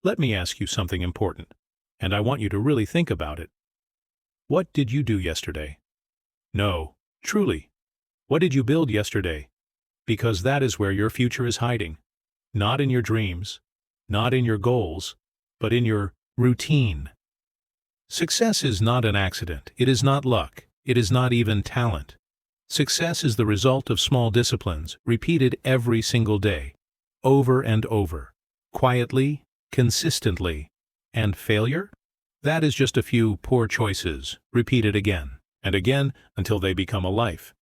Let me ask you something important, and I want you to really think about it. What did you do yesterday? No, truly. What did you build yesterday? Because that is where your future is hiding. Not in your dreams, not in your goals, but in your routine. Success is not an accident. It is not luck. It is not even talent. Success is the result of small disciplines repeated every single day, over and over, quietly, consistently. And failure? That is just a few poor choices, repeated again and again until they become a life.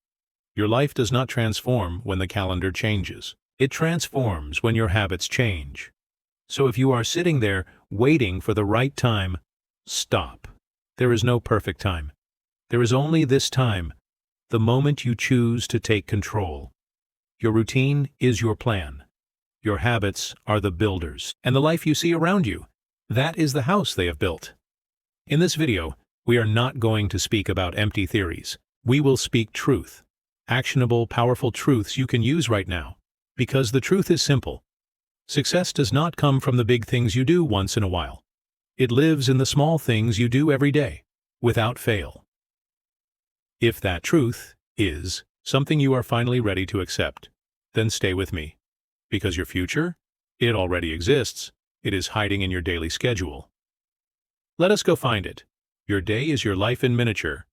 Your life does not transform when the calendar changes. It transforms when your habits change. So if you are sitting there waiting for the right time, stop. There is no perfect time. There is only this time, the moment you choose to take control. Your routine is your plan. Your habits are the builders, and the life you see around you, that is the house they have built. In this video, we are not going to speak about empty theories. We will speak truth. Actionable, powerful truths you can use right now. Because the truth is simple. Success does not come from the big things you do once in a while. It lives in the small things you do every day, without fail. If that truth is something you are finally ready to accept, then stay with me. Because your future, it already exists. It is hiding in your daily schedule. Let us go find it. Your day is your life in miniature.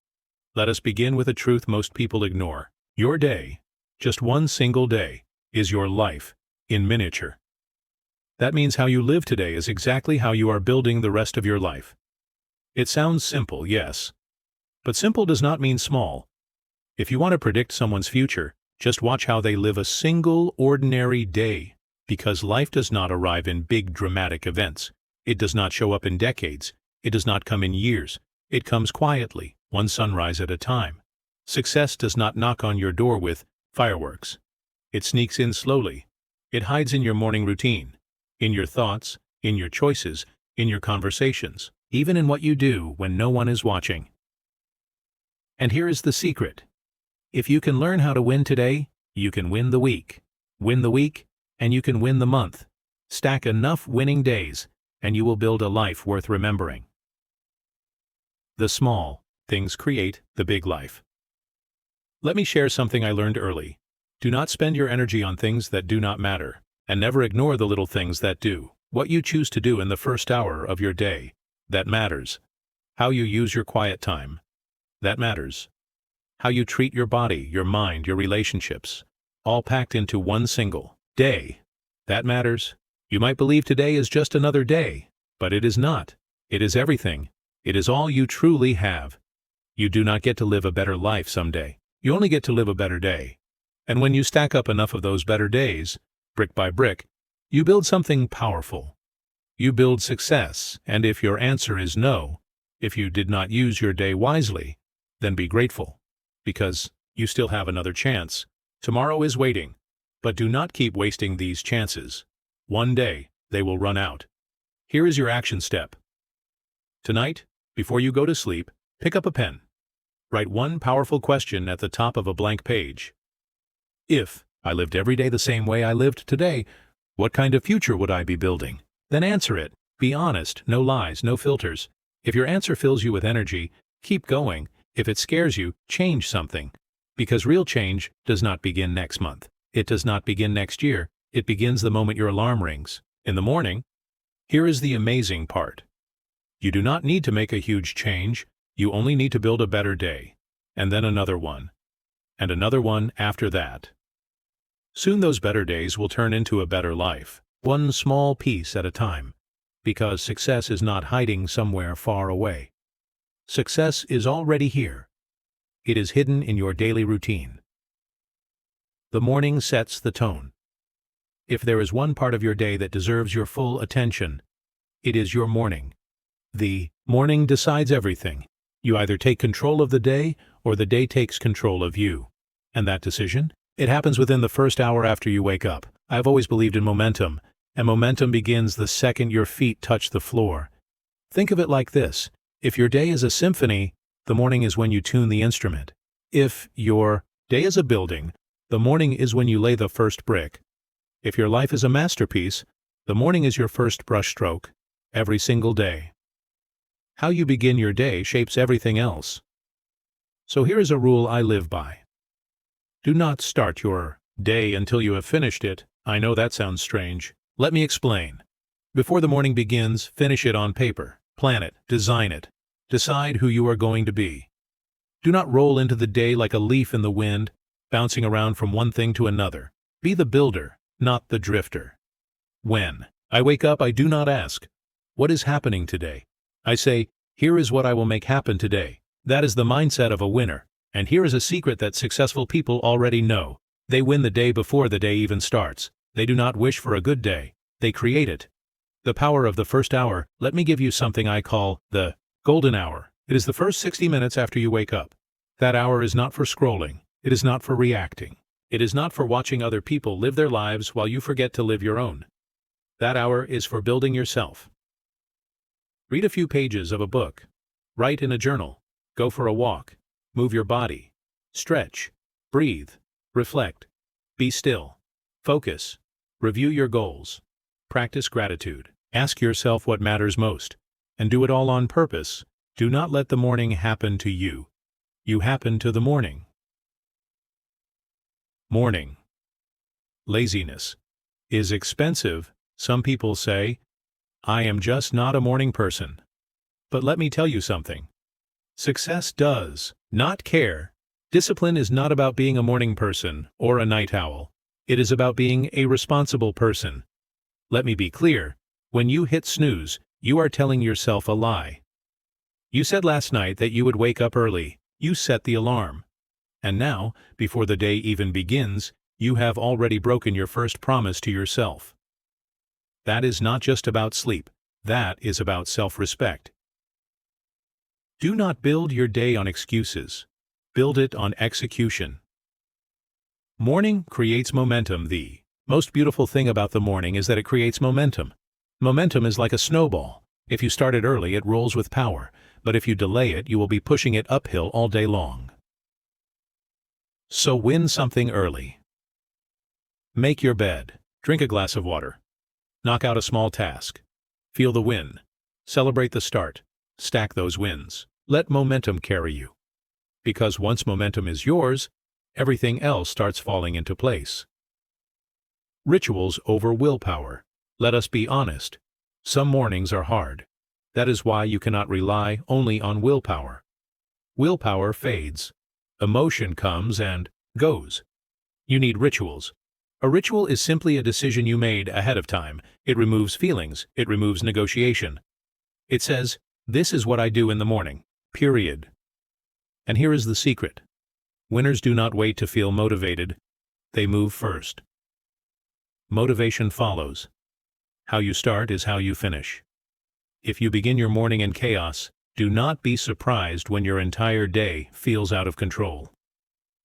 Let us begin with a truth most people ignore. Your day, just one single day, is your life in miniature. That means how you live today is exactly how you are building the rest of your life. It sounds simple, yes. But simple does not mean small. If you want to predict someone's future, just watch how they live a single, ordinary day. Because life does not arrive in big, dramatic events. It does not show up in decades. It does not come in years. It comes quietly, one sunrise at a time. Success does not knock on your door with fireworks. It sneaks in slowly. It hides in your morning routine, in your thoughts, in your choices, in your conversations, even in what you do when no one is watching. And here is the secret. If you can learn how to win today, you can win the week. Win the week, and you can win the month. Stack enough winning days, and you will build a life worth remembering. The small things create the big life. Let me share something I learned early. Do not spend your energy on things that do not matter, and never ignore the little things that do. What you choose to do in the first hour of your day, that matters. How you use your quiet time, that matters. How you treat your body, your mind, your relationships, all packed into one single day, that matters. You might believe today is just another day, but it is not. It is everything. It is all you truly have. You do not get to live a better life someday. You only get to live a better day. And when you stack up enough of those better days, brick by brick, you build something powerful. You build success, and if your answer is no, if you did not use your day wisely, then be grateful. Because you still have another chance. Tomorrow is waiting. But do not keep wasting these chances. One day, they will run out. Here is your action step. Tonight, before you go to sleep, pick up a pen. Write one powerful question at the top of a blank page. If I lived every day the same way I lived today, what kind of future would I be building? Then answer it. Be honest, no lies, no filters. If your answer fills you with energy, keep going. If it scares you, change something. Because real change does not begin next month. It does not begin next year. It begins the moment your alarm rings. In the morning. Here is the amazing part. You do not need to make a huge change. You only need to build a better day. And then another one. And another one after that. Soon those better days will turn into a better life. One small piece at a time. Because success is not hiding somewhere far away. Success is already here. It is hidden in your daily routine. The morning sets the tone. If there is one part of your day that deserves your full attention, it is your morning. The morning decides everything. You either take control of the day, or the day takes control of you. And that decision? It happens within the first hour after you wake up. I've always believed in momentum, and momentum begins the second your feet touch the floor. Think of it like this. If your day is a symphony, the morning is when you tune the instrument. If your day is a building, the morning is when you lay the first brick. If your life is a masterpiece, the morning is your first brushstroke. every single day. How you begin your day shapes everything else. So here is a rule I live by. Do not start your day until you have finished it. I know that sounds strange. Let me explain. Before the morning begins, finish it on paper. Plan it, design it. Decide who you are going to be. Do not roll into the day like a leaf in the wind, bouncing around from one thing to another. Be the builder, not the drifter. When I wake up, I do not ask, what is happening today? I say, here is what I will make happen today. That is the mindset of a winner. And here is a secret that successful people already know. They win the day before the day even starts. They do not wish for a good day. They create it. The power of the first hour. Let me give you something I call the golden hour. It is the first 60 minutes after you wake up. That hour is not for scrolling. It is not for reacting. It is not for watching other people live their lives while you forget to live your own. That hour is for building yourself. Read a few pages of a book. Write in a journal. Go for a walk. Move your body. Stretch. Breathe. Reflect. Be still. Focus. Review your goals. Practice gratitude. Ask yourself what matters most. And do it all on purpose. Do not let the morning happen to you. You happen to the morning. Morning. Laziness is expensive. Some people say, I am just not a morning person. But let me tell you something. Success does not care. Discipline is not about being a morning person or a night owl. It is about being a responsible person. Let me be clear. When you hit snooze, you are telling yourself a lie. You said last night that you would wake up early. You set the alarm. And now, before the day even begins, you have already broken your first promise to yourself. That is not just about sleep. That is about self-respect. Do not build your day on excuses. Build it on execution. Morning creates momentum. The most beautiful thing about the morning is that it creates momentum. Momentum is like a snowball. If you start it early, it rolls with power. But if you delay it, you will be pushing it uphill all day long. So win something early. Make your bed. Drink a glass of water. Knock out a small task. Feel the win. Celebrate the start. Stack those wins. Let momentum carry you. Because once momentum is yours, everything else starts falling into place. Rituals over willpower. Let us be honest. Some mornings are hard. That is why you cannot rely only on willpower. Willpower fades. Emotion comes and goes. You need rituals. A ritual is simply a decision you made ahead of time. It removes feelings. It removes negotiation. It says, this is what I do in the morning. Period. And here is the secret. Winners do not wait to feel motivated. They move first. Motivation follows. How you start is how you finish. If you begin your morning in chaos, do not be surprised when your entire day feels out of control.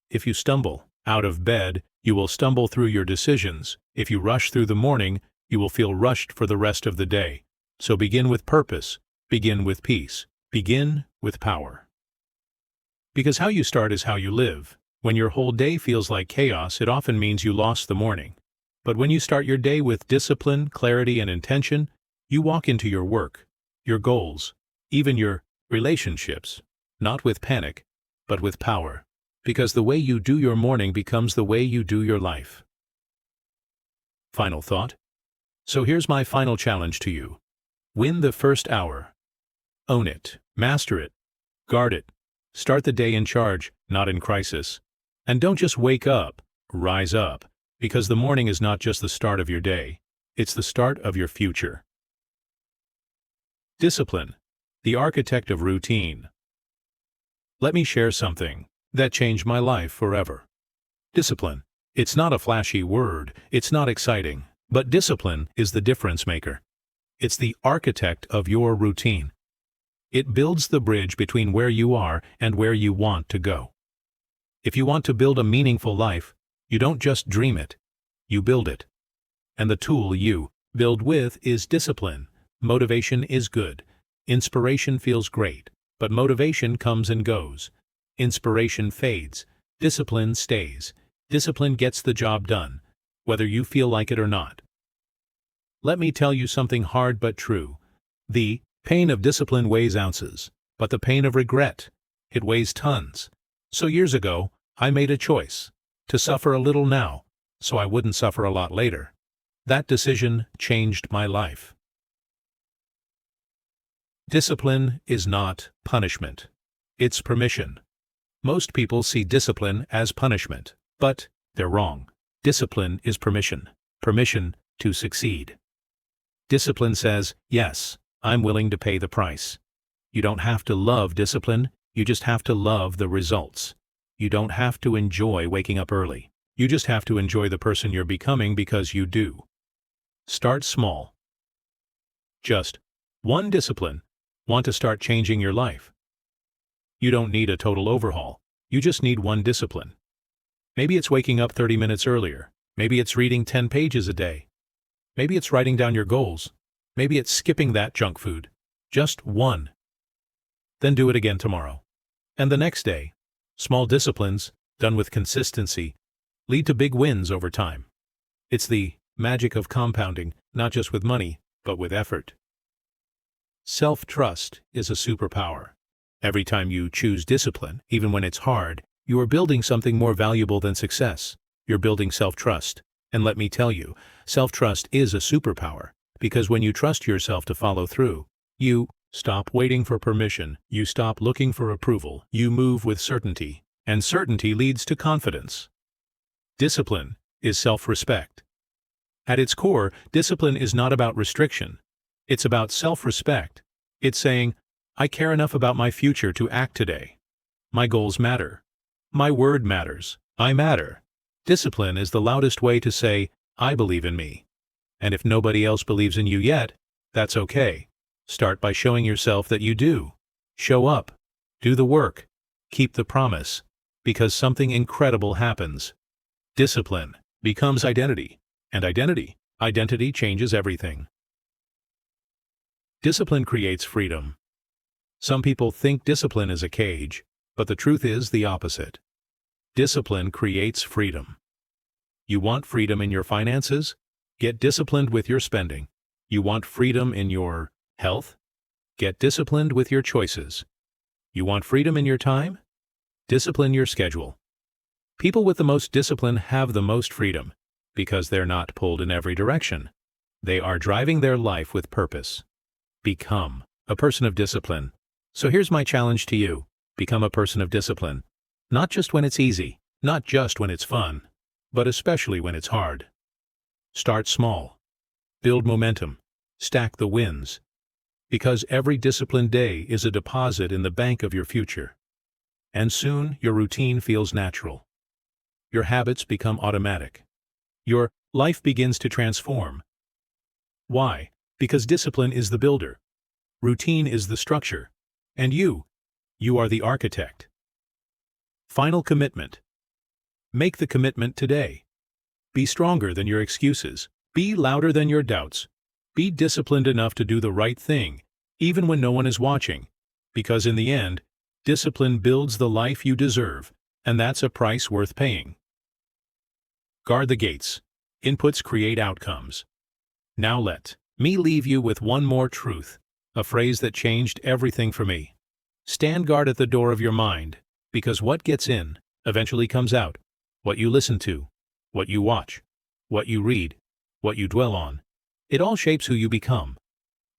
If you stumble out of bed, you will stumble through your decisions. If you rush through the morning, you will feel rushed for the rest of the day. So begin with purpose. Begin with peace. Begin with power. Because how you start is how you live. When your whole day feels like chaos, it often means you lost the morning. But when you start your day with discipline, clarity, and intention, you walk into your work, your goals, even your relationships, not with panic, but with power. Because the way you do your morning becomes the way you do your life. Final thought. So here's my final challenge to you. Win the first hour. Own it. Master it. Guard it. Start the day in charge, not in crisis. And don't just wake up, rise up. Because the morning is not just the start of your day. It's the start of your future. Discipline. The architect of routine. Let me share something that changed my life forever. Discipline. It's not a flashy word, it's not exciting, but discipline is the difference maker. It's the architect of your routine. It builds the bridge between where you are and where you want to go. If you want to build a meaningful life, you don't just dream it, you build it. And the tool you build with is discipline. Motivation is good. Inspiration feels great, but motivation comes and goes. Inspiration fades. Discipline stays. Discipline gets the job done, whether you feel like it or not. Let me tell you something hard but true. The pain of discipline weighs ounces, but the pain of regret, it weighs tons. So years ago, I made a choice to suffer a little now, so I wouldn't suffer a lot later. That decision changed my life. Discipline is not punishment. It's permission. Most people see discipline as punishment, but they're wrong. Discipline is permission. Permission to succeed. Discipline says, yes, I'm willing to pay the price. You don't have to love discipline, you just have to love the results. You don't have to enjoy waking up early. You just have to enjoy the person you're becoming because you do. Start small. Just one discipline. Want to start changing your life? You don't need a total overhaul. You just need one discipline. Maybe it's waking up 30 minutes earlier. Maybe it's reading 10 pages a day. Maybe it's writing down your goals. Maybe it's skipping that junk food. Just one. Then do it again tomorrow. And the next day. Small disciplines, done with consistency, lead to big wins over time. It's the magic of compounding, not just with money, but with effort. Self-trust is a superpower. Every time you choose discipline, even when it's hard, you are building something more valuable than success. You're building self-trust. And let me tell you, self-trust is a superpower, because when you trust yourself to follow through, you stop waiting for permission, you stop looking for approval, you move with certainty, and certainty leads to confidence. Discipline is self-respect. At its core, discipline is not about restriction. It's about self-respect. It's saying, I care enough about my future to act today. My goals matter. My word matters. I matter. Discipline is the loudest way to say, I believe in me. And if nobody else believes in you yet, that's okay. Start by showing yourself that you do. Show up. Do the work. Keep the promise. Because something incredible happens. Discipline becomes identity. And identity changes everything. Discipline creates freedom. Some people think discipline is a cage, but the truth is the opposite. Discipline creates freedom. You want freedom in your finances? Get disciplined with your spending. You want freedom in your health? Get disciplined with your choices. You want freedom in your time? Discipline your schedule. People with the most discipline have the most freedom, because they're not pulled in every direction. They are driving their life with purpose. Become a person of discipline. So here's my challenge to you. Become a person of discipline. Not just when it's easy, not just when it's fun, but especially when it's hard. Start small. Build momentum. Stack the wins. Because every disciplined day is a deposit in the bank of your future. And soon your routine feels natural. Your habits become automatic. Your life begins to transform. Why? Because discipline is the builder. Routine is the structure. And you are the architect. Final commitment. Make the commitment today. Be stronger than your excuses. Be louder than your doubts. Be disciplined enough to do the right thing, even when no one is watching. Because in the end, discipline builds the life you deserve, and that's a price worth paying. Guard the gates. Inputs create outcomes. Now let me leave you with one more truth, a phrase that changed everything for me. Stand guard at the door of your mind, because what gets in eventually comes out. What you listen to, what you watch, what you read, what you dwell on, it all shapes who you become.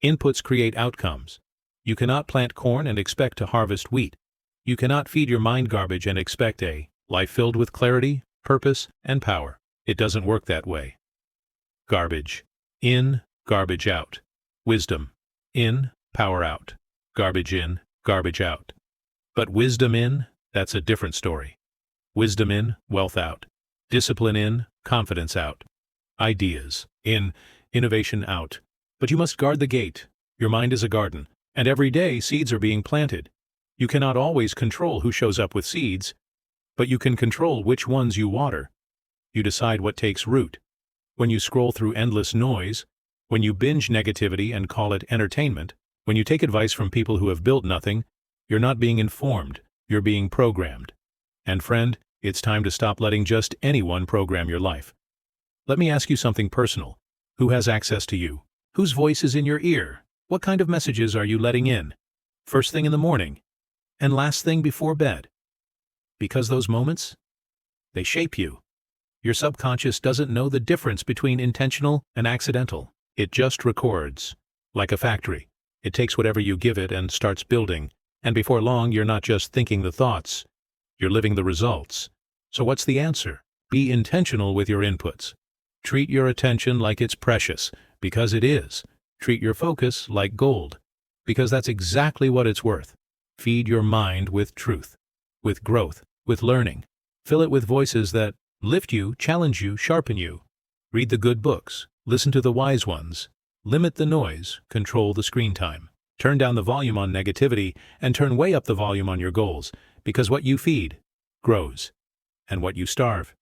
Inputs create outcomes. You cannot plant corn and expect to harvest wheat. You cannot feed your mind garbage and expect a life filled with clarity, purpose, and power. It doesn't work that way. Garbage in, garbage out. Wisdom in, power out. Garbage in, garbage out. But wisdom in, that's a different story. Wisdom in, wealth out. Discipline in, confidence out. Ideas in, innovation out. But you must guard the gate. Your mind is a garden, and every day seeds are being planted. You cannot always control who shows up with seeds, but you can control which ones you water. You decide what takes root. When you scroll through endless noise, when you binge negativity and call it entertainment, when you take advice from people who have built nothing, you're not being informed, you're being programmed. And friend, it's time to stop letting just anyone program your life. Let me ask you something personal. Who has access to you? Whose voice is in your ear? What kind of messages are you letting in? First thing in the morning and last thing before bed. Because those moments, they shape you. Your subconscious doesn't know the difference between intentional and accidental. It just records. Like a factory. It takes whatever you give it and starts building. And before long, you're not just thinking the thoughts. You're living the results. So what's the answer? Be intentional with your inputs. Treat your attention like it's precious, because it is. Treat your focus like gold, because that's exactly what it's worth. Feed your mind with truth, with growth, with learning. Fill it with voices that lift you, challenge you, sharpen you. Read the good books. Listen to the wise ones. Limit the noise. Control the screen time. Turn down the volume on negativity and turn way up the volume on your goals, because what you feed grows, and what you starve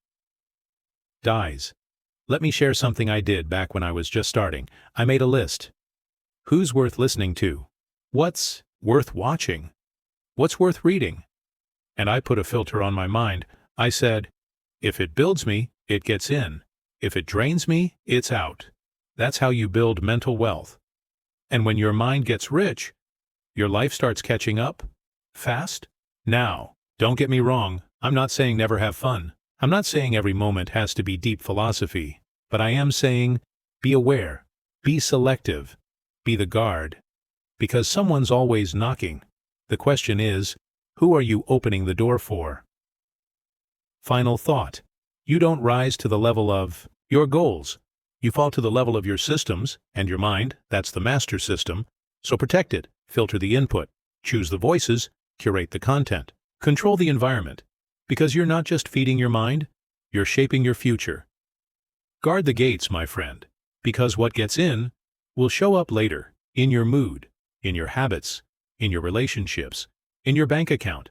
dies. Let me share something I did back when I was just starting. I made a list. Who's worth listening to? What's worth watching? What's worth reading? And I put a filter on my mind. I said, if it builds me, it gets in. If it drains me, it's out. That's how you build mental wealth. And when your mind gets rich, your life starts catching up fast. Now, don't get me wrong, I'm not saying never have fun. I'm not saying every moment has to be deep philosophy, but I am saying be aware, be selective, be the guard. Because someone's always knocking. The question is, who are you opening the door for? Final thought. You don't rise to the level of your goals. You fall to the level of your systems, and your mind, that's the master system. So protect it, filter the input, choose the voices, curate the content, control the environment. Because you're not just feeding your mind, you're shaping your future. Guard the gates, my friend, because what gets in will show up later, in your mood, in your habits, in your relationships, in your bank account.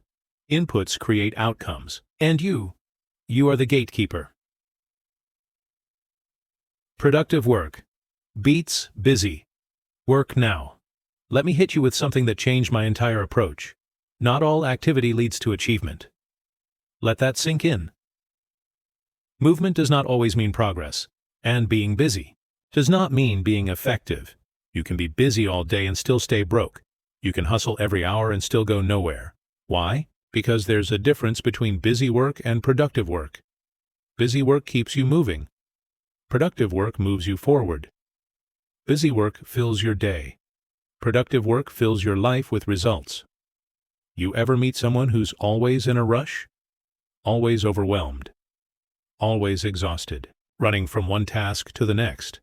Inputs create outcomes, and you are the gatekeeper. Productive work beats busy work now. Let me hit you with something that changed my entire approach. Not all activity leads to achievement. Let that sink in. Movement does not always mean progress, and being busy does not mean being effective. You can be busy all day and still stay broke. You can hustle every hour and still go nowhere. Why? Because there's a difference between busy work and productive work. Busy work keeps you moving. Productive work moves you forward. Busy work fills your day. Productive work fills your life with results. You ever meet someone who's always in a rush? Always overwhelmed. Always exhausted. Running from one task to the next.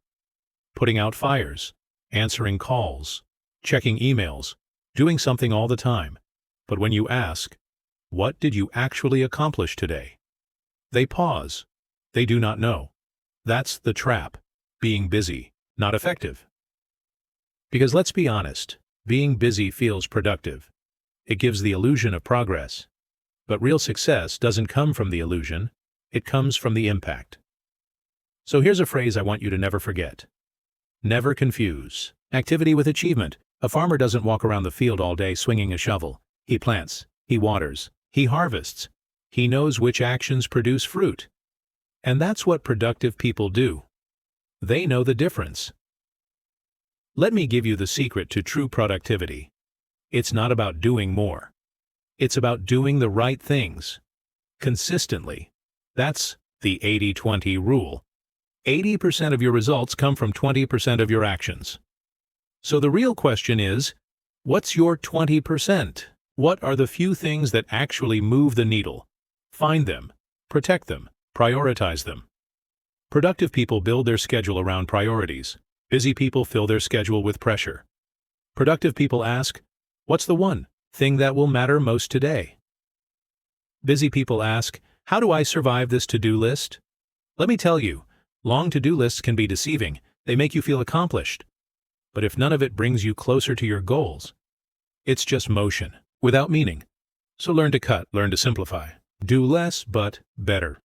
Putting out fires. Answering calls. Checking emails. Doing something all the time. But when you ask, what did you actually accomplish today? They pause. They do not know. That's the trap. Being busy, not effective. Because let's be honest, being busy feels productive. It gives the illusion of progress. But real success doesn't come from the illusion, it comes from the impact. So here's a phrase I want you to never forget. Never confuse activity with achievement. A farmer doesn't walk around the field all day swinging a shovel. He plants, he waters, he harvests. He knows which actions produce fruit. And that's what productive people do. They know the difference. Let me give you the secret to true productivity. It's not about doing more. It's about doing the right things. Consistently. That's the 80-20 rule. 80% of your results come from 20% of your actions. So the real question is, what's your 20%? What are the few things that actually move the needle? Find them, protect them, prioritize them. Productive people build their schedule around priorities. Busy people fill their schedule with pressure. Productive people ask, what's the one thing that will matter most today? Busy people ask, how do I survive this to-do list? Let me tell you, long to-do lists can be deceiving. They make you feel accomplished. But if none of it brings you closer to your goals, it's just motion, without meaning. So learn to cut, learn to simplify. Do less, but better.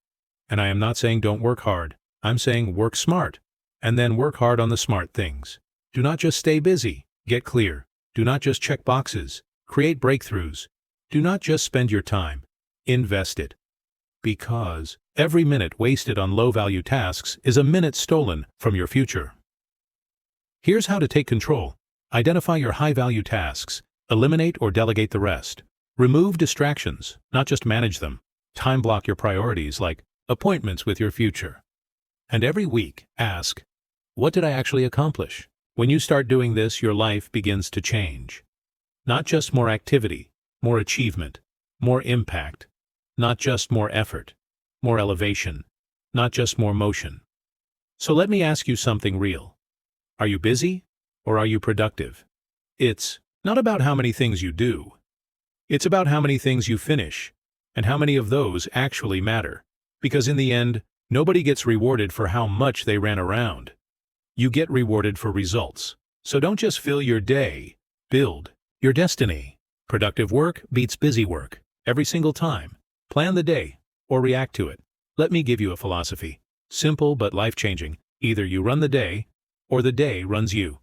And I am not saying don't work hard. I'm saying work smart. And then work hard on the smart things. Do not just stay busy. Get clear. Do not just check boxes. Create breakthroughs. Do not just spend your time. Invest it. Because every minute wasted on low-value tasks is a minute stolen from your future. Here's how to take control. Identify your high-value tasks. Eliminate or delegate the rest. Remove distractions, not just manage them. Time block your priorities like appointments with your future. And every week, ask, what did I actually accomplish? When you start doing this, your life begins to change. Not just more activity, more achievement, more impact. Not just more effort, more elevation. Not just more motion. So let me ask you something real. Are you busy or are you productive? It's not about how many things you do. It's about how many things you finish, and how many of those actually matter. Because in the end, nobody gets rewarded for how much they ran around. You get rewarded for results. So don't just fill your day, build your destiny. Productive work beats busy work, every single time. Plan the day, or react to it. Let me give you a philosophy. Simple but life-changing. Either you run the day, or the day runs you.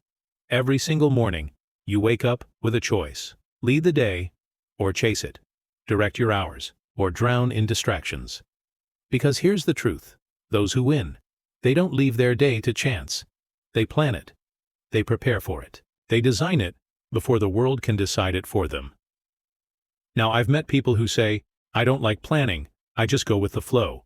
Every single morning, you wake up with a choice. Lead the day, or chase it. Direct your hours, or drown in distractions. Because here's the truth. Those who win, they don't leave their day to chance. They plan it. They prepare for it. They design it before the world can decide it for them. Now, I've met people who say, I don't like planning, I just go with the flow.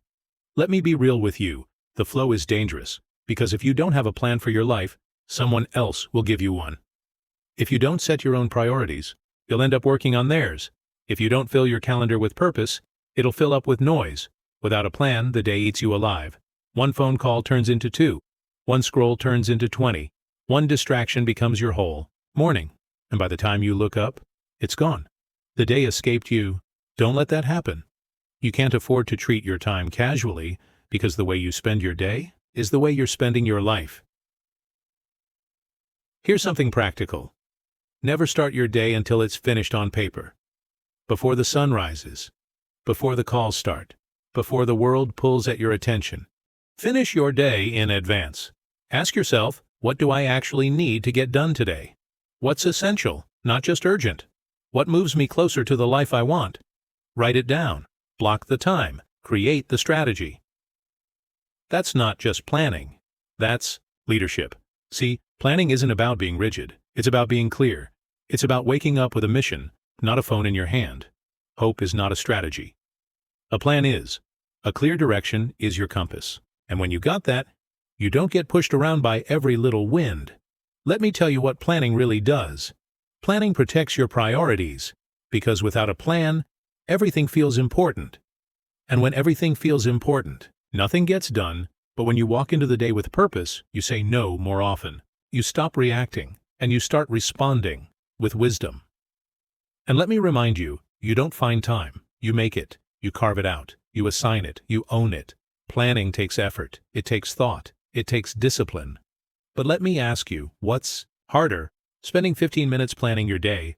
Let me be real with you. The flow is dangerous, because if you don't have a plan for your life, someone else will give you one. If you don't set your own priorities, you'll end up working on theirs. If you don't fill your calendar with purpose, it'll fill up with noise. Without a plan, the day eats you alive. One phone call turns into 2. One scroll turns into 20. One distraction becomes your whole morning. And by the time you look up, it's gone. The day escaped you. Don't let that happen. You can't afford to treat your time casually, because the way you spend your day is the way you're spending your life. Here's something practical. Never start your day until it's finished on paper. Before the sun rises. Before the calls start. Before the world pulls at your attention. Finish your day in advance. Ask yourself, what do I actually need to get done today? What's essential, not just urgent? What moves me closer to the life I want? Write it down. Block the time. Create the strategy. That's not just planning. That's leadership. See, planning isn't about being rigid. It's about being clear. It's about waking up with a mission, not a phone in your hand. Hope is not a strategy. A plan is. A clear direction is your compass. And when you got that, you don't get pushed around by every little wind. Let me tell you what planning really does. Planning protects your priorities, because without a plan, everything feels important. And when everything feels important, nothing gets done, but when you walk into the day with purpose, you say no more often. You stop reacting, and you start responding with wisdom. And let me remind you, you don't find time, you make it, you carve it out, you assign it, you own it. Planning takes effort, it takes thought, it takes discipline. But let me ask you, what's harder, spending 15 minutes planning your day,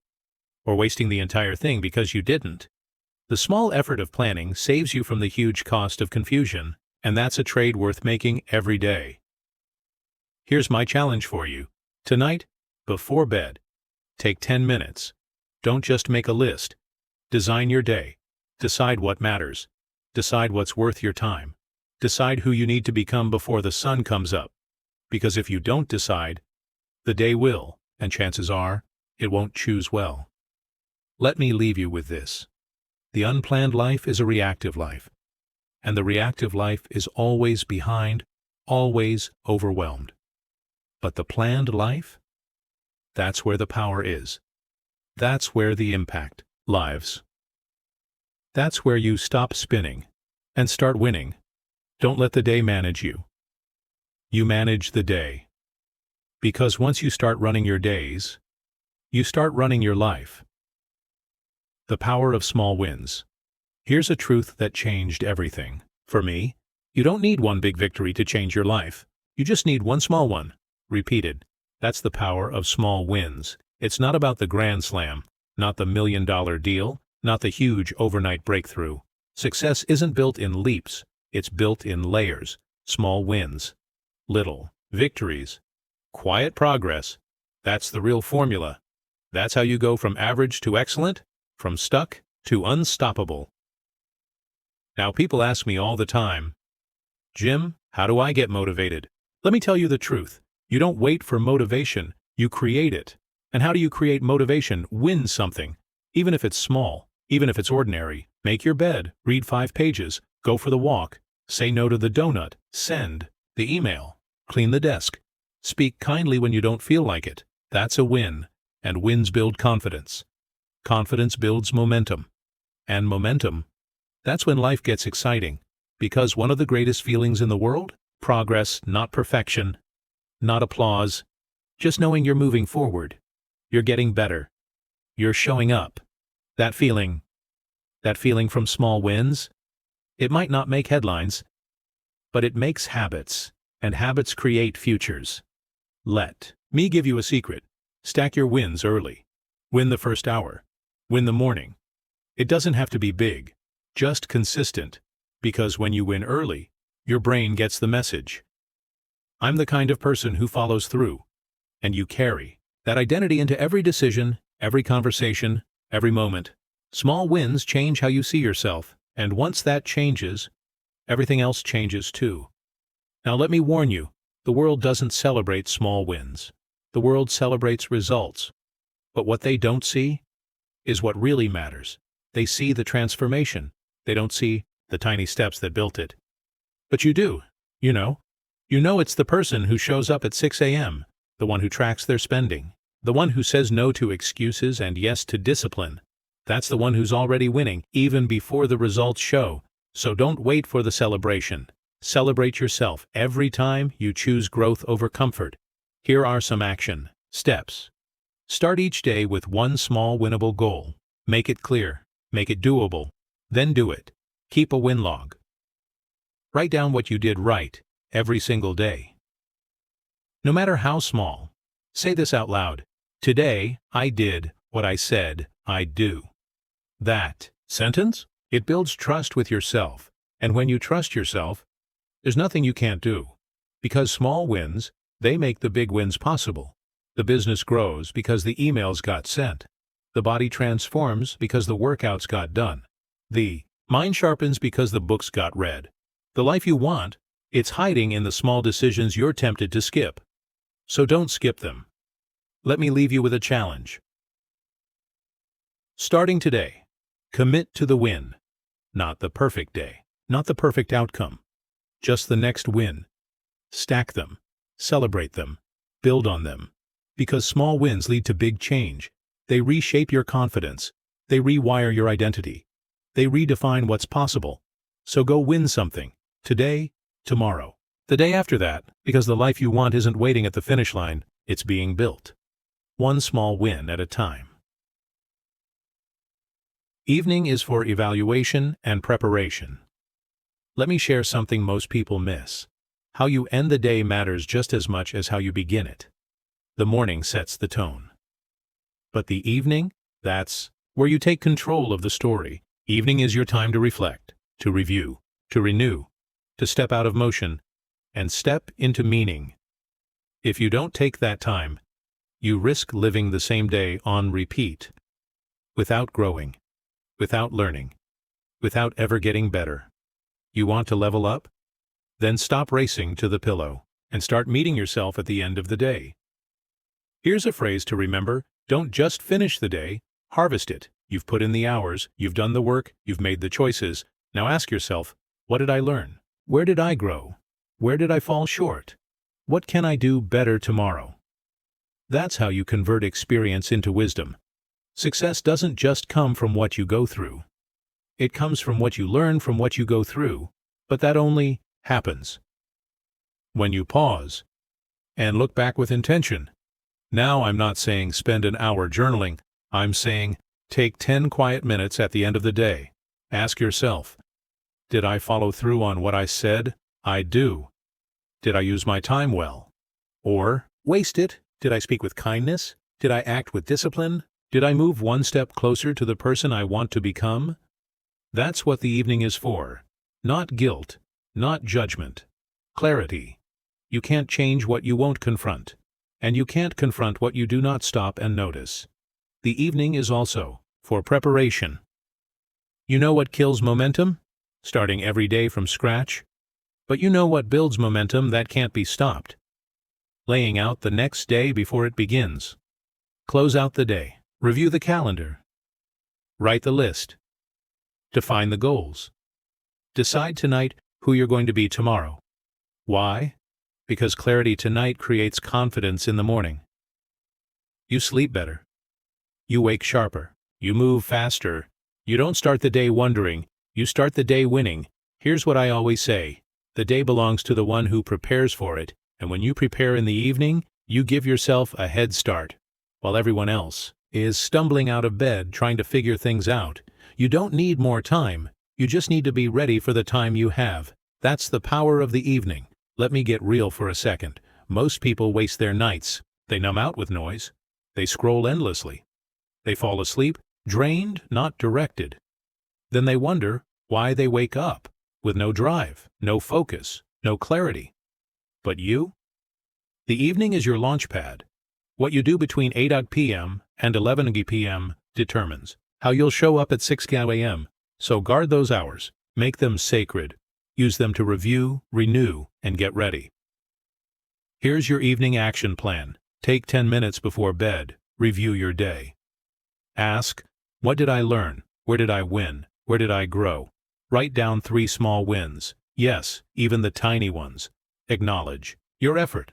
or wasting the entire thing because you didn't? The small effort of planning saves you from the huge cost of confusion, and that's a trade worth making every day. Here's my challenge for you. Tonight, before bed, take 10 minutes. Don't just make a list. Design your day. Decide what matters. Decide what's worth your time. Decide who you need to become before the sun comes up. Because if you don't decide, the day will, and chances are, it won't choose well. Let me leave you with this. The unplanned life is a reactive life. And the reactive life is always behind, always overwhelmed. But the planned life? That's where the power is. That's where the impact lives. That's where you stop spinning and start winning. Don't let the day manage you. You manage the day. Because once you start running your days, you start running your life. The power of small wins. Here's a truth that changed everything. For me, you don't need one big victory to change your life. You just need one small one. Repeated. That's the power of small wins. It's not about the grand slam, not the $1,000,000 deal, not the huge overnight breakthrough. Success isn't built in leaps, it's built in layers, small wins, little victories, quiet progress. That's the real formula. That's how you go from average to excellent, from stuck to unstoppable. Now people ask me all the time, Jim, how do I get motivated? Let me tell you the truth. You don't wait for motivation, you create it. And how do you create motivation? Win something. Even if it's small, even if it's ordinary. Make your bed, read 5 pages, go for the walk, say no to the donut, send the email, clean the desk. Speak kindly when you don't feel like it. That's a win. And wins build confidence. Confidence builds momentum. And momentum, that's when life gets exciting. Because one of the greatest feelings in the world? Progress, not perfection, not applause. Just knowing you're moving forward. You're getting better. You're showing up. That feeling from small wins, it might not make headlines, but it makes habits, and habits create futures. Let me give you a secret. Stack your wins early. Win the first hour. Win the morning. It doesn't have to be big, just consistent, because when you win early, your brain gets the message. I'm the kind of person who follows through, and you carry that identity into every decision, every conversation, every moment. Small wins change how you see yourself, and once that changes, everything else changes too. Now let me warn you, the world doesn't celebrate small wins. The world celebrates results. But what they don't see is what really matters. They see the transformation. They don't see the tiny steps that built it. But you do, you know. You know it's the person who shows up at 6 a.m., the one who tracks their spending, the one who says no to excuses and yes to discipline. That's the one who's already winning, even before the results show. So don't wait for the celebration. Celebrate yourself every time you choose growth over comfort. Here are some action steps. Start each day with one small winnable goal. Make it clear. Make it doable. Then do it. Keep a win log. Write down what you did right every single day. No matter how small. Say this out loud. Today, I did what I said I'd do. That sentence, it builds trust with yourself. And when you trust yourself, there's nothing you can't do. Because small wins, they make the big wins possible. The business grows because the emails got sent. The body transforms because the workouts got done. The mind sharpens because the books got read. The life you want, it's hiding in the small decisions you're tempted to skip. So don't skip them. Let me leave you with a challenge. Starting today, commit to the win. Not the perfect day, not the perfect outcome. Just the next win. Stack them, celebrate them, build on them. Because small wins lead to big change. They reshape your confidence. They rewire your identity. They redefine what's possible. So go win something. Today, tomorrow. The day after that, because the life you want isn't waiting at the finish line, it's being built. One small win at a time. Evening is for evaluation and preparation. Let me share something most people miss. How you end the day matters just as much as how you begin it. The morning sets the tone. But the evening, that's where you take control of the story. Evening is your time to reflect, to review, to renew, to step out of motion, and step into meaning. If you don't take that time, you risk living the same day on repeat, without growing, without learning, without ever getting better. You want to level up? Then stop racing to the pillow and start meeting yourself at the end of the day. Here's a phrase to remember. Don't just finish the day, harvest it. You've put in the hours, you've done the work, you've made the choices. Now ask yourself, what did I learn? Where did I grow? Where did I fall short? What can I do better tomorrow? That's how you convert experience into wisdom. Success doesn't just come from what you go through. It comes from what you learn from what you go through, but that only happens when you pause and look back with intention. Now I'm not saying spend an hour journaling. I'm saying take 10 quiet minutes at the end of the day. Ask yourself, did I follow through on what I said I'd do? Did I use my time well? Or waste it? Did I speak with kindness? Did I act with discipline? Did I move one step closer to the person I want to become? That's what the evening is for. Not guilt, not judgment. Clarity. You can't change what you won't confront. And you can't confront what you do not stop and notice. The evening is also for preparation. You know what kills momentum? Starting every day from scratch. But you know what builds momentum that can't be stopped? Laying out the next day before it begins. Close out the day. Review the calendar. Write the list. Define the goals. Decide tonight who you're going to be tomorrow. Why? Because clarity tonight creates confidence in the morning. You sleep better. You wake sharper. You move faster. You don't start the day wondering. You start the day winning. Here's what I always say. The day belongs to the one who prepares for it, and when you prepare in the evening, you give yourself a head start. While everyone else is stumbling out of bed trying to figure things out, you don't need more time. You just need to be ready for the time you have. That's the power of the evening. Let me get real for a second. Most people waste their nights. They numb out with noise. They scroll endlessly. They fall asleep, drained, not directed. Then they wonder why they wake up with no drive, no focus, no clarity. But you? The evening is your launch pad. What you do between 8 p.m. and 11 p.m. determines how you'll show up at 6 a.m. So guard those hours. Make them sacred. Use them to review, renew, and get ready. Here's your evening action plan. Take 10 minutes before bed. Review your day. Ask, what did I learn? Where did I win? Where did I grow? Write down 3 small wins. Yes, even the tiny ones. Acknowledge your effort.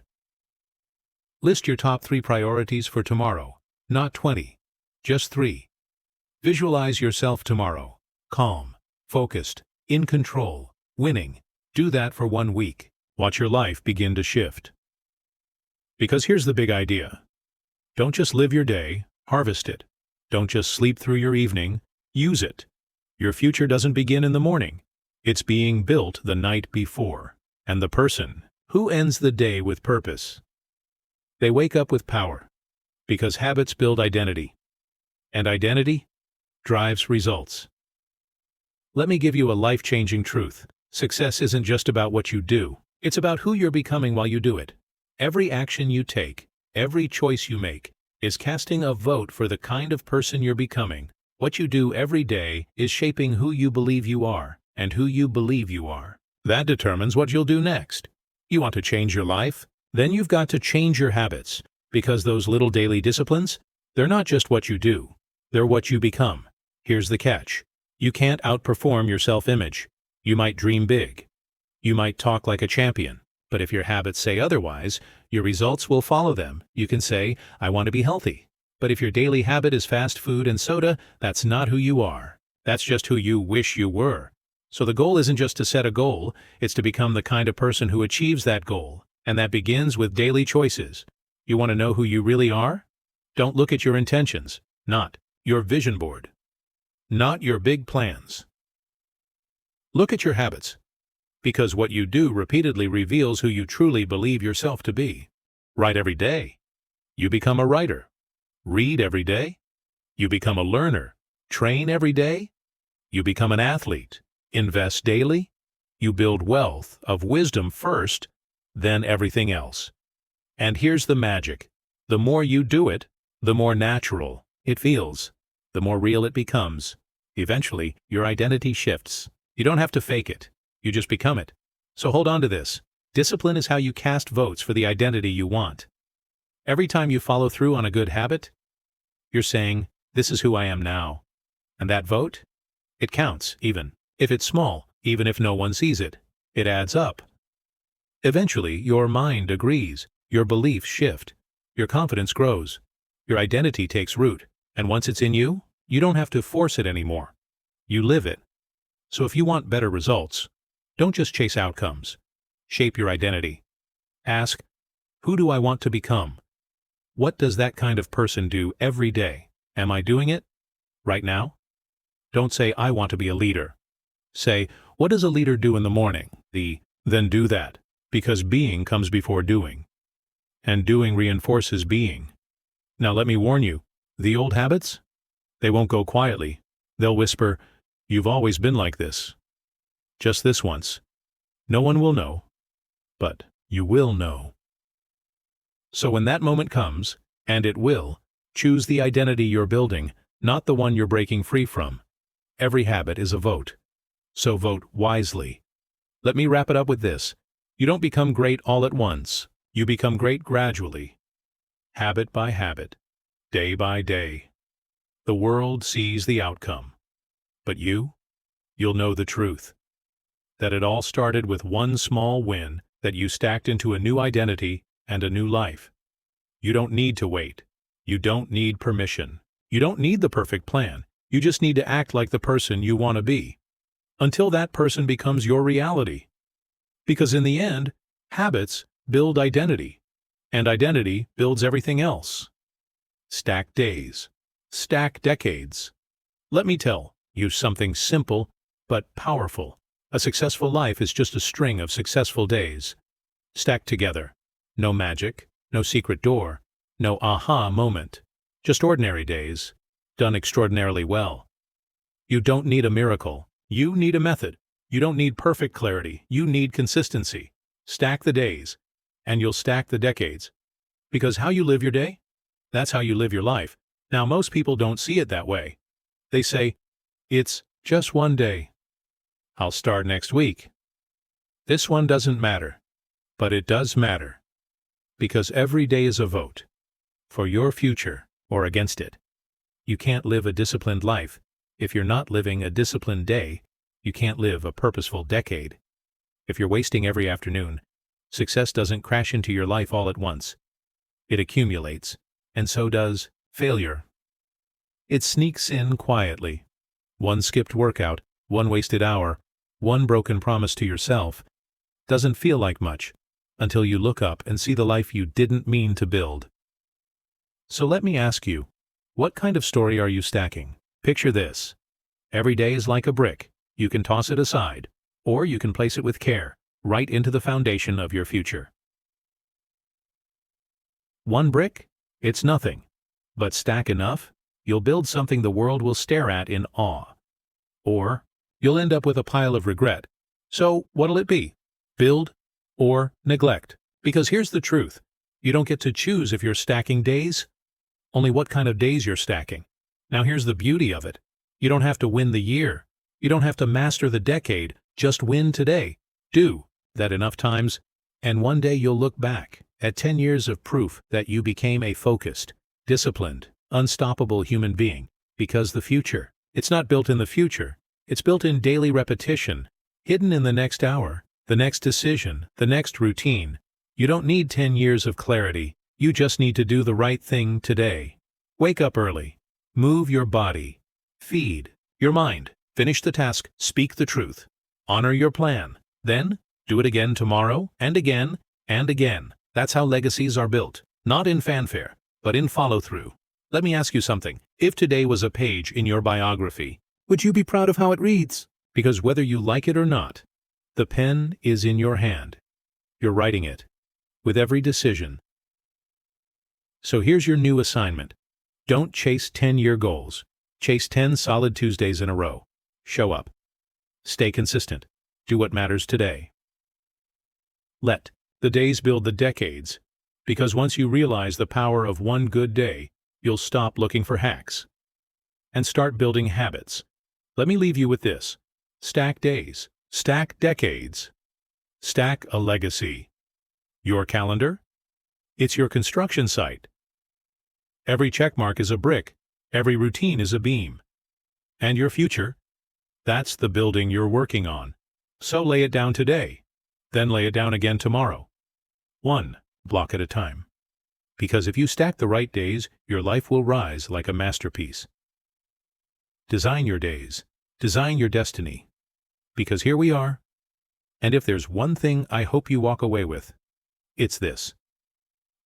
List your top 3 priorities for tomorrow. Not 20. Just 3. Visualize yourself tomorrow. Calm, focused, in control, winning. Do that for 1 week. Watch your life begin to shift. Because here's the big idea. Don't just live your day, harvest it. Don't just sleep through your evening, use it. Your future doesn't begin in the morning. It's being built the night before. And the person who ends the day with purpose, they wake up with power. Because habits build identity. And identity drives results. Let me give you a life-changing truth. Success isn't just about what you do. It's about who you're becoming while you do it. Every action you take, every choice you make, is casting a vote for the kind of person you're becoming. What you do every day is shaping who you believe you are, and who you believe you are. That determines what you'll do next. You want to change your life? Then you've got to change your habits, because those little daily disciplines, they're not just what you do, they're what you become. Here's the catch. You can't outperform your self-image. You might dream big. You might talk like a champion. But if your habits say otherwise, your results will follow them. You can say, I want to be healthy. But if your daily habit is fast food and soda, that's not who you are. That's just who you wish you were. So the goal isn't just to set a goal, it's to become the kind of person who achieves that goal. And that begins with daily choices. You want to know who you really are? Don't look at your intentions, not your vision board, not your big plans. Look at your habits. Because what you do repeatedly reveals who you truly believe yourself to be. Write every day. You become a writer. Read every day. You become a learner. Train every day. You become an athlete. Invest daily. You build wealth of wisdom first, then everything else. And here's the magic. The more you do it, the more natural it feels. The more real it becomes. Eventually, your identity shifts. You don't have to fake it. You just become it. So hold on to this. Discipline is how you cast votes for the identity you want. Every time you follow through on a good habit, you're saying, this is who I am now. And that vote? It counts, even if it's small, even if no one sees it. It adds up. Eventually, your mind agrees, your beliefs shift, your confidence grows, your identity takes root, and once it's in you, you don't have to force it anymore. You live it. So if you want better results, don't just chase outcomes. Shape your identity. Ask, who do I want to become? What does that kind of person do every day? Am I doing it? Right now? Don't say, I want to be a leader. Say, what does a leader do in the morning? Then do that. Because being comes before doing. And doing reinforces being. Now let me warn you, the old habits? They won't go quietly. They'll whisper, you've always been like this. Just this once. No one will know. But you will know. So when that moment comes, and it will, choose the identity you're building, not the one you're breaking free from. Every habit is a vote. So vote wisely. Let me wrap it up with this. You don't become great all at once. You become great gradually. Habit by habit. day by day. The world sees the outcome. But you'll know the truth. That it all started with one small win that you stacked into a new identity and a new life. You don't need to wait. You don't need permission. You don't need the perfect plan. You just need to act like the person you want to be. Until that person becomes your reality. Because in the end, habits build identity. And identity builds everything else. Stack days. Stack decades. Let me tell you something simple but powerful. A successful life is just a string of successful days, stacked together. No magic, no secret door, no aha moment. Just ordinary days, done extraordinarily well. You don't need a miracle. You need a method. You don't need perfect clarity. You need consistency. Stack the days, and you'll stack the decades. Because how you live your day, that's how you live your life. Now, most people don't see it that way. They say, it's just one day. I'll start next week. This one doesn't matter. But it does matter. Because every day is a vote. For your future, or against it. You can't live a disciplined life. If you're not living a disciplined day, you can't live a purposeful decade. If you're wasting every afternoon, success doesn't crash into your life all at once. It accumulates, and so does failure. It sneaks in quietly. One skipped workout, one wasted hour, one broken promise to yourself. Doesn't feel like much, until you look up and see the life you didn't mean to build. So let me ask you, what kind of story are you stacking? Picture this. Every day is like a brick. You can toss it aside, or you can place it with care, right into the foundation of your future. One brick? It's nothing. But stack enough, you'll build something the world will stare at in awe. Or, you'll end up with a pile of regret. So, what'll it be? Build or neglect? Because here's the truth. You don't get to choose if you're stacking days, only what kind of days you're stacking. Now here's the beauty of it. You don't have to win the year. You don't have to master the decade. Just win today. Do that enough times, and one day you'll look back at 10 years of proof that you became a focused, disciplined, unstoppable human being. Because the future, it's not built in the future. It's built in daily repetition, hidden in the next hour, the next decision, the next routine. You don't need 10 years of clarity. You just need to do the right thing today. Wake up early. Move your body. Feed your mind. Finish the task. Speak the truth. Honor your plan. Then, do it again tomorrow, and again, and again. That's how legacies are built. Not in fanfare, but in follow-through. Let me ask you something. If today was a page in your biography, would you be proud of how it reads? Because whether you like it or not, the pen is in your hand. You're writing it. With every decision. So here's your new assignment. Don't chase 10-year goals. Chase 10 solid Tuesdays in a row. Show up. Stay consistent. Do what matters today. Let the days build the decades. Because once you realize the power of one good day, you'll stop looking for hacks. And start building habits. Let me leave you with this. Stack days. Stack decades. Stack a legacy. Your calendar? It's your construction site. Every checkmark is a brick. Every routine is a beam. And your future? That's the building you're working on. So lay it down today. Then lay it down again tomorrow. One block at a time. Because if you stack the right days, your life will rise like a masterpiece. Design your days. Design your destiny. Because here we are. And if there's one thing I hope you walk away with, it's this.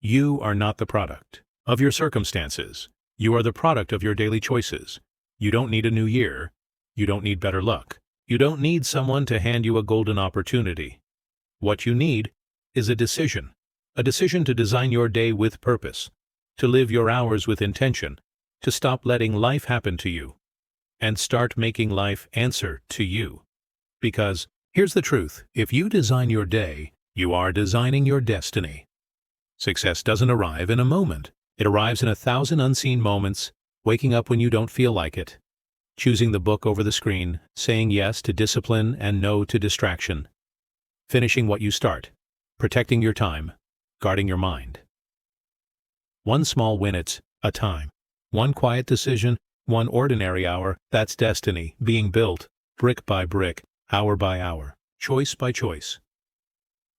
You are not the product of your circumstances. You are the product of your daily choices. You don't need a new year. You don't need better luck. You don't need someone to hand you a golden opportunity. What you need is a decision to design your day with purpose, to live your hours with intention, to stop letting life happen to you, and start making life answer to you. Because, here's the truth, if you design your day, you are designing your destiny. Success doesn't arrive in a moment. It arrives in 1,000 unseen moments, waking up when you don't feel like it, choosing the book over the screen, saying yes to discipline and no to distraction, finishing what you start, protecting your time, guarding your mind. One small win, it's a time. One quiet decision, one ordinary hour, that's destiny, being built, brick by brick, hour by hour, choice by choice.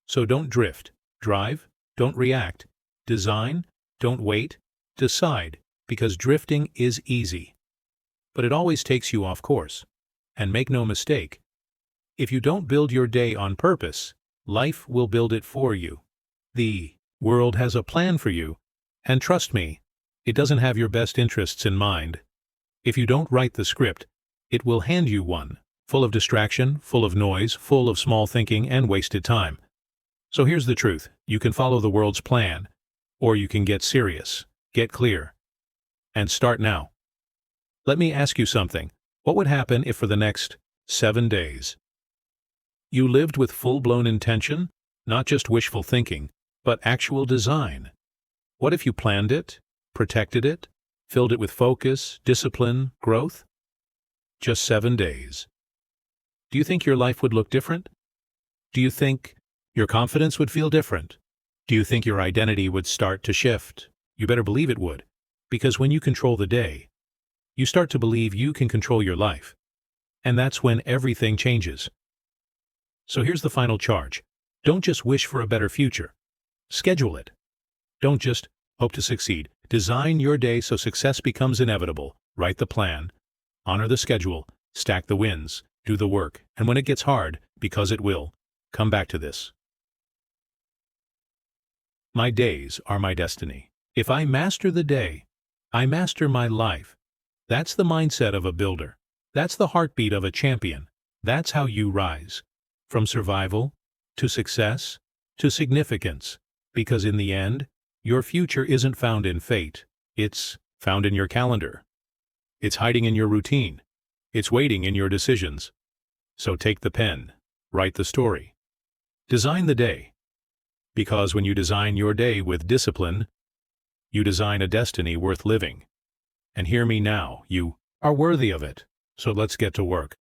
So don't drift, drive, don't react, design, don't wait, decide, because drifting is easy. But it always takes you off course. And make no mistake, if you don't build your day on purpose, life will build it for you. The world has a plan for you, and trust me, it doesn't have your best interests in mind. If you don't write the script, it will hand you one, full of distraction, full of noise, full of small thinking and wasted time. So here's the truth, you can follow the world's plan, or you can get serious, get clear, and start now. Let me ask you something. What would happen if for the next 7 days you lived with full-blown intention, not just wishful thinking, but actual design? What if you planned it, protected it, filled it with focus, discipline, growth? Just 7 days. Do you think your life would look different? Do you think your confidence would feel different? Do you think your identity would start to shift? You better believe it would, because when you control the day, you start to believe you can control your life. And that's when everything changes. So here's the final charge. Don't just wish for a better future. Schedule it. Don't just hope to succeed. Design your day so success becomes inevitable. Write the plan. Honor the schedule. Stack the wins. Do the work. And when it gets hard, because it will, come back to this. My days are my destiny. If I master the day, I master my life. That's the mindset of a builder. That's the heartbeat of a champion. That's how you rise. From survival, to success, to significance. Because in the end, your future isn't found in fate. It's found in your calendar. It's hiding in your routine. It's waiting in your decisions. So take the pen. Write the story. Design the day. Because when you design your day with discipline, you design a destiny worth living. And hear me now, you are worthy of it. So let's get to work.